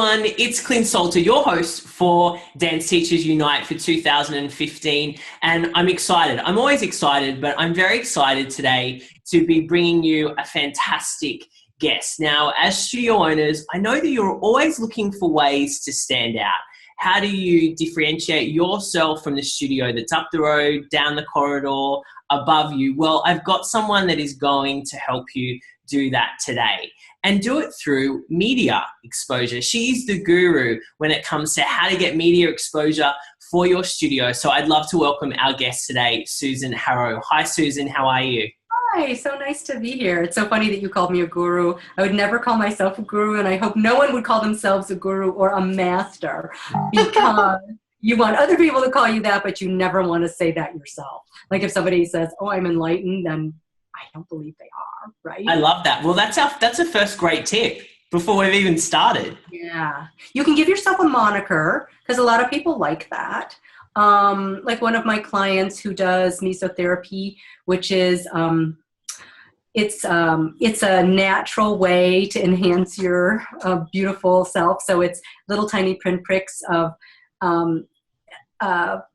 everyone, it's Clint Salter, your host for Dance Teachers Unite for 2015, and I'm excited. I'm always excited, but I'm very excited today to be bringing you a fantastic guest. Now, as studio owners, I know that you're always looking for ways to stand out. How do you differentiate yourself from the studio that's up the road, down the corridor, above you? Well, I've got someone that is going to help you do that today and do it through media exposure. She's the guru when it comes to how to get media exposure for your studio. So I'd love to welcome our guest today, Susan Harrow. Hi, Susan. How are you? Hi, so nice to be here. It's so funny that you called me a guru. I would never call myself a guru, and I hope no one would call themselves a guru or a master, because you want other people to call you that, but you never want to say that yourself. Like if somebody says, oh, I'm enlightened, then I don't believe they are, right? I love that. Well, that's a first great tip before we've even started. Yeah. You can give yourself a moniker, because a lot of people like that. Like one of my clients who does mesotherapy, which is it's a natural way to enhance your beautiful self. So it's little tiny pinpricks of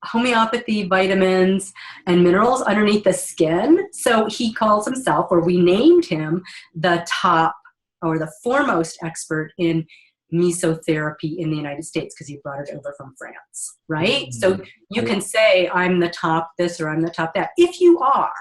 homeopathy, vitamins, and minerals underneath the skin. So he calls himself, or we named him, the top or the foremost expert in mesotherapy in the United States, because he brought it over from France, right? Mm-hmm. So you can say, I'm the top this or I'm the top that, if you are,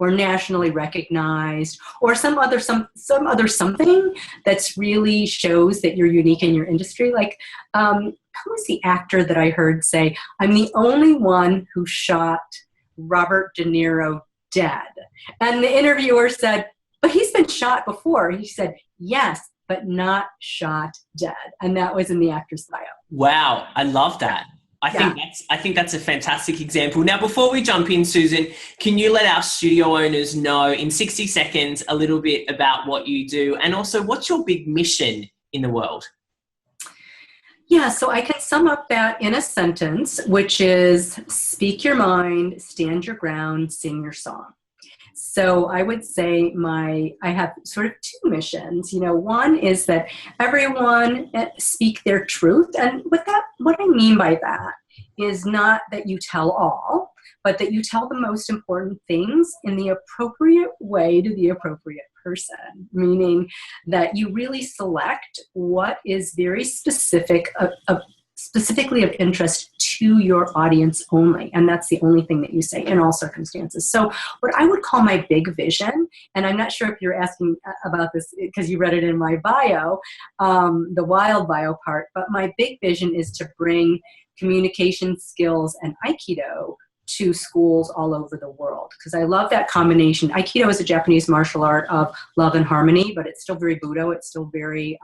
or nationally recognized, or some other something that's really shows that you're unique in your industry. Like, who was the actor that I heard say, I'm the only one who shot Robert De Niro dead? And the interviewer said, but he's been shot before. He said, yes, but not shot dead. And that was in the actor's bio. Wow, I love that. I think that's a fantastic example. Now, before we jump in, Susan, can you let our studio owners know in 60 seconds a little bit about what you do, and also what's your big mission in the world? Yeah, so I can sum up that in a sentence, which is speak your mind, stand your ground, sing your song. So I would say I have sort of two missions. One is that everyone speak their truth. And what I mean by that is not that you tell all, but that you tell the most important things in the appropriate way to the appropriate person, meaning that you really select what is very specifically of interest to your audience only. And that's the only thing that you say in all circumstances. So what I would call my big vision, and I'm not sure if you're asking about this because you read it in my bio, the wild bio part, but my big vision is to bring communication skills and Aikido to schools all over the world, because I love that combination. Aikido is a Japanese martial art of love and harmony, but it's still very Budo. It's still very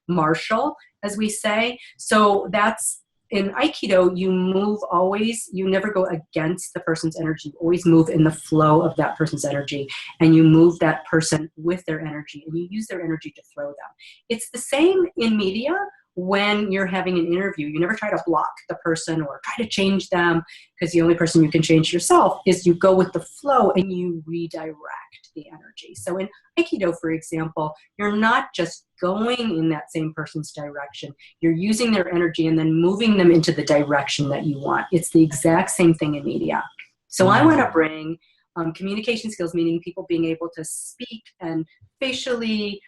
martial, as we say. So that's in Aikido, you move always, you never go against the person's energy. You always move in the flow of that person's energy, and you move that person with their energy, and you use their energy to throw them. It's the same in media. When you're having an interview, you never try to block the person or try to change them, because the only person you can change yourself is you go with the flow and you redirect the energy. So in Aikido, for example, you're not just going in that same person's direction. You're using their energy and then moving them into the direction that you want. It's the exact same thing in media. So I want to bring communication skills, meaning people being able to speak and facially,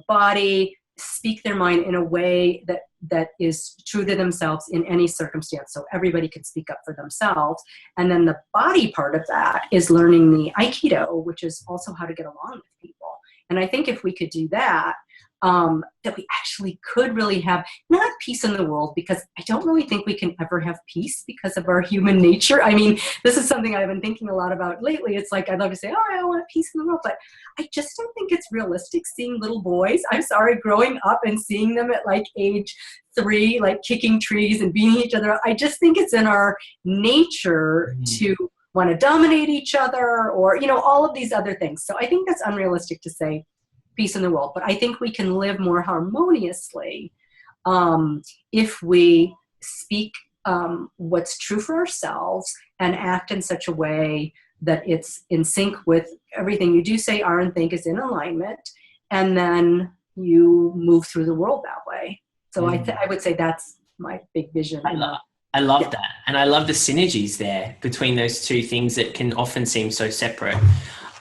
body, speak their mind in a way that is true to themselves in any circumstance. So everybody can speak up for themselves. And then the body part of that is learning the Aikido, which is also how to get along with people. And I think if we could do that, that we actually could really have not peace in the world, because I don't really think we can ever have peace because of our human nature. I mean, this is something I've been thinking a lot about lately. It's like, I'd love to say, oh, I want peace in the world, but I just don't think it's realistic seeing little boys. I'm sorry, growing up and seeing them at like age 3, like kicking trees and beating each other. I just think it's in our nature to want to dominate each other, or, all of these other things. So I think that's unrealistic to say peace in the world, but I think we can live more harmoniously if we speak what's true for ourselves and act in such a way that it's in sync with everything you do, say, are, and think is in alignment, and then you move through the world that way. So I would say that's my big vision. I love that. And I love the synergies there between those two things that can often seem so separate.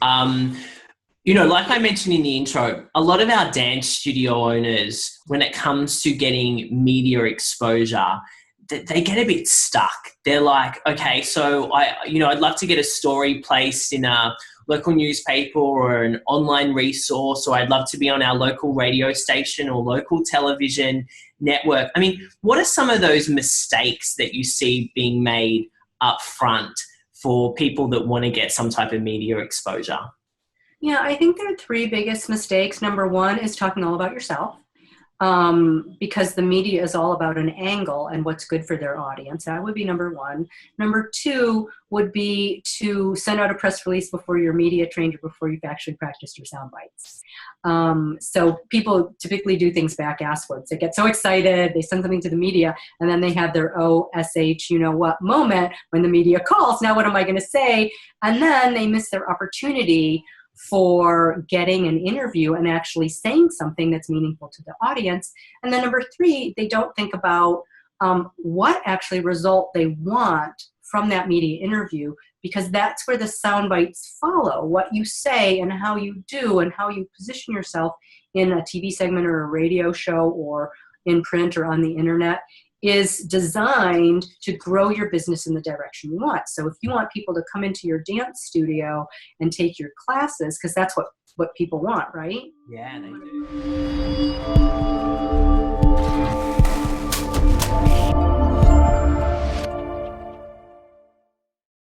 Like I mentioned in the intro, a lot of our dance studio owners, when it comes to getting media exposure, they get a bit stuck. They're like, okay, so I'd love to get a story placed in a local newspaper or an online resource, or I'd love to be on our local radio station or local television network. I mean, what are some of those mistakes that you see being made up front for people that want to get some type of media exposure? Yeah, I think there are three biggest mistakes. Number one is talking all about yourself. Because the media is all about an angle and what's good for their audience. That would be number one. Number two would be to send out a press release before you're media trained or before you've actually practiced your sound bites. So people typically do things back-asswards. They get so excited, they send something to the media, and then they have their OSH, moment when the media calls. Now what am I going to say? And then they miss their opportunity for getting an interview and actually saying something that's meaningful to the audience. And then number three, they don't think about what actually result they want from that media interview, because that's where the sound bites follow. What you say and how you do and how you position yourself in a TV segment or a radio show or in print or on the internet is designed to grow your business in the direction you want. So if you want people to come into your dance studio and take your classes, because that's what people want, right? Yeah, they do.